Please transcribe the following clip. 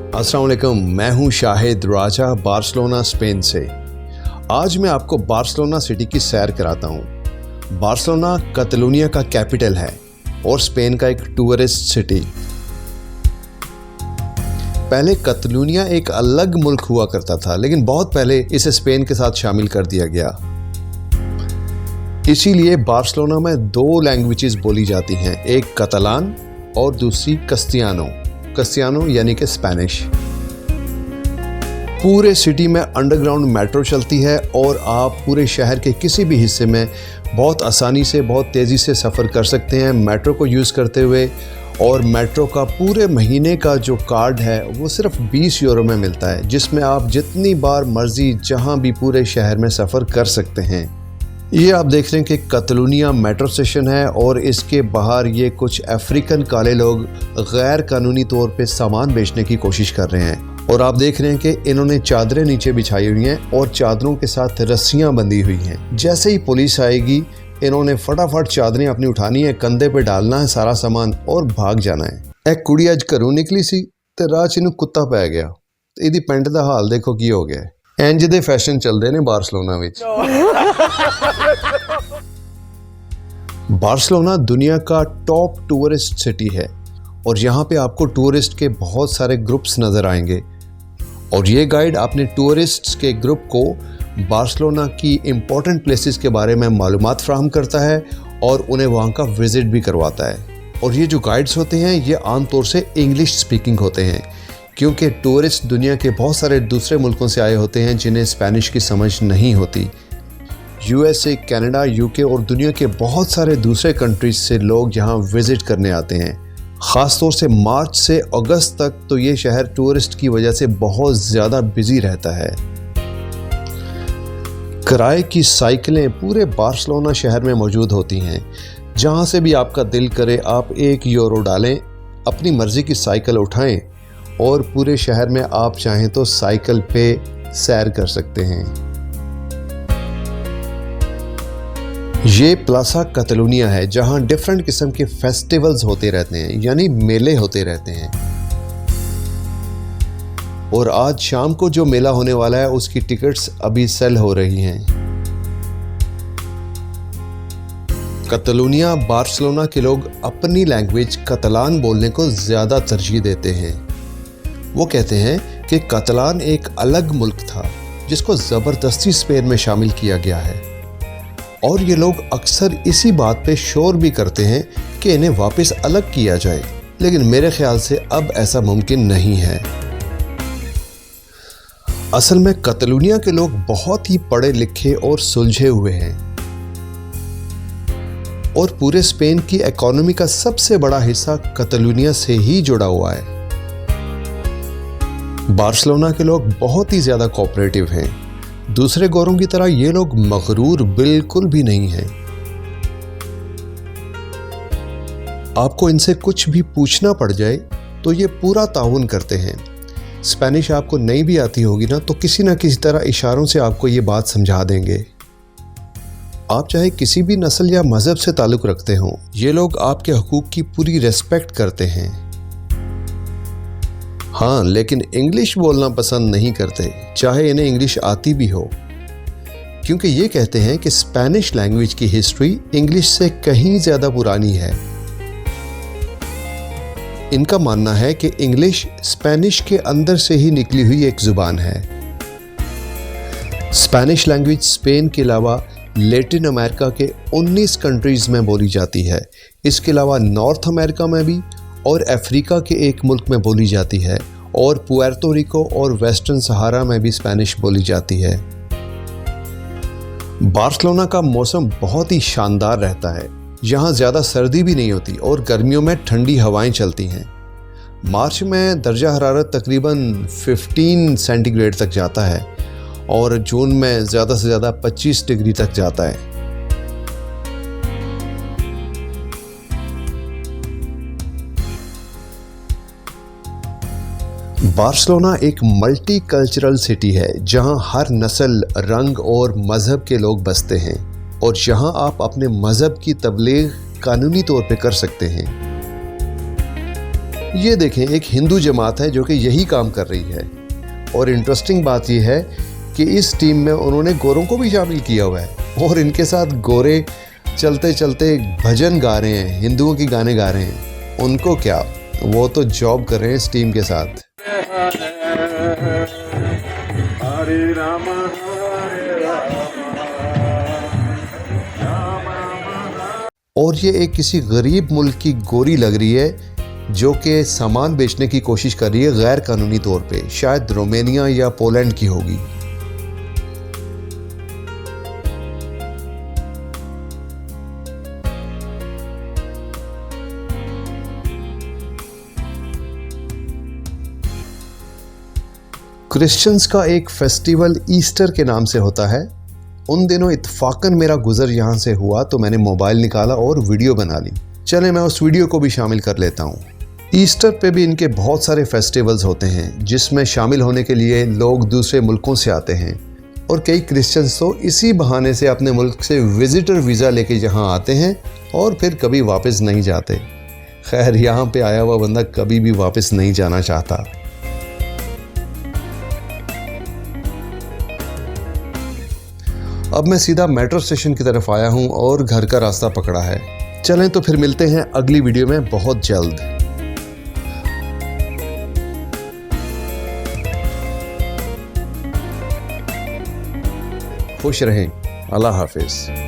अस्सलाम वालेकुम, मैं हूं शाहिद राजा बार्सिलोना स्पेन से। आज मैं आपको बार्सिलोना सिटी की सैर कराता हूं। बार्सिलोना कतलोनिया का कैपिटल है और स्पेन का एक टूरिस्ट सिटी। पहले कतलोनिया एक अलग मुल्क हुआ करता था, लेकिन बहुत पहले इसे स्पेन के साथ शामिल कर दिया गया। इसीलिए बार्सिलोना में दो लैंग्वेजेस बोली जाती हैं, एक कतलान और दूसरी कस्तियानो यानी कि स्पेनिश। पूरे सिटी में अंडरग्राउंड मेट्रो चलती है और आप पूरे शहर के किसी भी हिस्से में बहुत आसानी से, बहुत तेज़ी से सफ़र कर सकते हैं मेट्रो को यूज़ करते हुए। और मेट्रो का पूरे महीने का जो कार्ड है वो सिर्फ 20 यूरो में मिलता है, जिसमें आप जितनी बार मर्ज़ी जहां भी पूरे शहर में सफ़र कर सकते हैं। ये आप देख रहे हैं कि कतलोनिया मेट्रो स्टेशन है और इसके बाहर ये कुछ अफ्रीकन काले लोग गैर कानूनी तौर पे सामान बेचने की कोशिश कर रहे हैं। और आप देख रहे हैं कि इन्होंने चादरें नीचे बिछाई हुई हैं और चादरों के साथ रस्सियां बंधी हुई हैं। जैसे ही पुलिस आएगी इन्होंने फटाफट चादरें अपनी उठानी है, कंधे पे डालना है सारा सामान और भाग जाना है। एक कुड़ी अज घरों निकली सी ते राह च इनू कुत्ता पै गया। इहदी पेंट दा हाल देखो की हो गया। इंज दे फैशन चलते ने बार्सिलोना विच। बार्सिलोना दुनिया का टॉप टूरिस्ट सिटी है और यहाँ पे आपको टूरिस्ट के बहुत सारे ग्रुप्स नज़र आएंगे और ये गाइड अपने टूरिस्ट्स के ग्रुप को बार्सिलोना की इम्पोर्टेंट प्लेसेस के बारे में मालूमात फ्राहम करता है और उन्हें वहाँ का विज़िट भी करवाता है। और ये जो गाइड्स होते हैं ये आमतौर से इंग्लिश स्पीकिंग होते हैं, क्योंकि टूरिस्ट दुनिया के बहुत सारे दूसरे मुल्कों से आए होते हैं जिन्हें स्पेनिश की समझ नहीं होती। यूएसए, कनाडा, यूके और दुनिया के बहुत सारे दूसरे कंट्रीज से लोग यहाँ विज़िट करने आते हैं। ख़ास तौर से मार्च से अगस्त तक तो ये शहर टूरिस्ट की वजह से बहुत ज़्यादा बिजी रहता है। किराए की साइकिलें पूरे बार्सिलोना शहर में मौजूद होती हैं। जहाँ से भी आपका दिल करे आप 1 यूरो डालें, अपनी मर्ज़ी की साइकिल उठाएं और पूरे शहर में आप चाहें तो साइकिल पे सैर कर सकते हैं। ये प्लासा कतलोनिया है जहां डिफरेंट किस्म के फेस्टिवल्स होते रहते हैं, यानी मेले होते रहते हैं। और आज शाम को जो मेला होने वाला है उसकी टिकट्स अभी सेल हो रही हैं। कतलोनिया बार्सिलोना के लोग अपनी लैंग्वेज कतलान बोलने को ज़्यादा तरजीह देते हैं। वो कहते हैं कि कतलान एक अलग मुल्क था जिसको ज़बरदस्ती स्पेन में शामिल किया गया है। और ये लोग अक्सर इसी बात पे शोर भी करते हैं कि इन्हें वापस अलग किया जाए, लेकिन मेरे ख्याल से अब ऐसा मुमकिन नहीं है। असल में कतलोनिया के लोग बहुत ही पढ़े लिखे और सुलझे हुए हैं और पूरे स्पेन की इकोनॉमी का सबसे बड़ा हिस्सा कतलोनिया से ही जुड़ा हुआ है। बार्सिलोना के लोग बहुत ही ज़्यादा कोऑपरेटिव हैं। दूसरे गोरों की तरह ये लोग मगरूर बिल्कुल भी नहीं हैं। आपको इनसे कुछ भी पूछना पड़ जाए तो ये पूरा ताउन करते हैं। स्पेनिश आपको नहीं भी आती होगी ना तो किसी ना किसी तरह इशारों से आपको ये बात समझा देंगे। आप चाहे किसी भी नस्ल या मज़हब से ताल्लुक़ रखते हों, ये लोग आपके हकूक़ की पूरी रिस्पेक्ट करते हैं। हाँ, लेकिन इंग्लिश बोलना पसंद नहीं करते, चाहे इन्हें इंग्लिश आती भी हो, क्योंकि ये कहते हैं कि स्पेनिश लैंग्वेज की हिस्ट्री इंग्लिश से कहीं ज़्यादा पुरानी है। इनका मानना है कि इंग्लिश स्पेनिश के अंदर से ही निकली हुई एक ज़ुबान है। स्पेनिश लैंग्वेज स्पेन के अलावा लैटिन अमेरिका के 19 कंट्रीज़ में बोली जाती है। इसके अलावा नॉर्थ अमेरिका में भी और अफ्रीका के एक मुल्क में बोली जाती है और पुएर्तो रिको और वेस्टर्न सहारा में भी स्पेनिश बोली जाती है। बार्सिलोना का मौसम बहुत ही शानदार रहता है। यहाँ ज़्यादा सर्दी भी नहीं होती और गर्मियों में ठंडी हवाएं चलती हैं। मार्च में दर्जा हरारत तकरीबन 15 सेंटीग्रेड तक जाता है और जून में ज़्यादा से ज़्यादा 25 डिग्री तक जाता है। बार्सिलोना एक मल्टी कल्चरल सिटी है जहां हर नस्ल, रंग और मज़हब के लोग बसते हैं और यहाँ आप अपने मज़हब की तबलीग कानूनी तौर पे कर सकते हैं। ये देखें, एक हिंदू जमात है जो कि यही काम कर रही है। और इंटरेस्टिंग बात यह है कि इस टीम में उन्होंने गोरों को भी शामिल किया हुआ है और इनके साथ गोरे चलते चलते भजन गा रहे हैं, हिंदुओं की गाने गा रहे हैं। उनको क्या, वो तो जॉब कर रहे हैं इस टीम के साथ। हरे राम हरे राम। और ये एक किसी गरीब मुल्क की गोरी लग रही है जो कि सामान बेचने की कोशिश कर रही है गैर कानूनी तौर पे, शायद रोमानिया या पोलैंड की होगी। क्रिश्चियंस का एक फेस्टिवल ईस्टर के नाम से होता है। उन दिनों इत्तफाकन मेरा गुजर यहाँ से हुआ तो मैंने मोबाइल निकाला और वीडियो बना ली। चले मैं उस वीडियो को भी शामिल कर लेता हूँ। ईस्टर पे भी इनके बहुत सारे फेस्टिवल्स होते हैं जिसमें शामिल होने के लिए लोग दूसरे मुल्कों से आते हैं और कई क्रिश्चियंस तो इसी बहाने से अपने मुल्क से विजिटर वीज़ा लेके यहाँ आते हैं और फिर कभी वापस नहीं जाते। खैर, यहाँ पे आया हुआ बंदा कभी भी वापस नहीं जाना चाहता। अब मैं सीधा मेट्रो स्टेशन की तरफ आया हूँ और घर का रास्ता पकड़ा है। चलें तो फिर मिलते हैं अगली वीडियो में बहुत जल्द। खुश रहें। अल्लाह हाफिज़।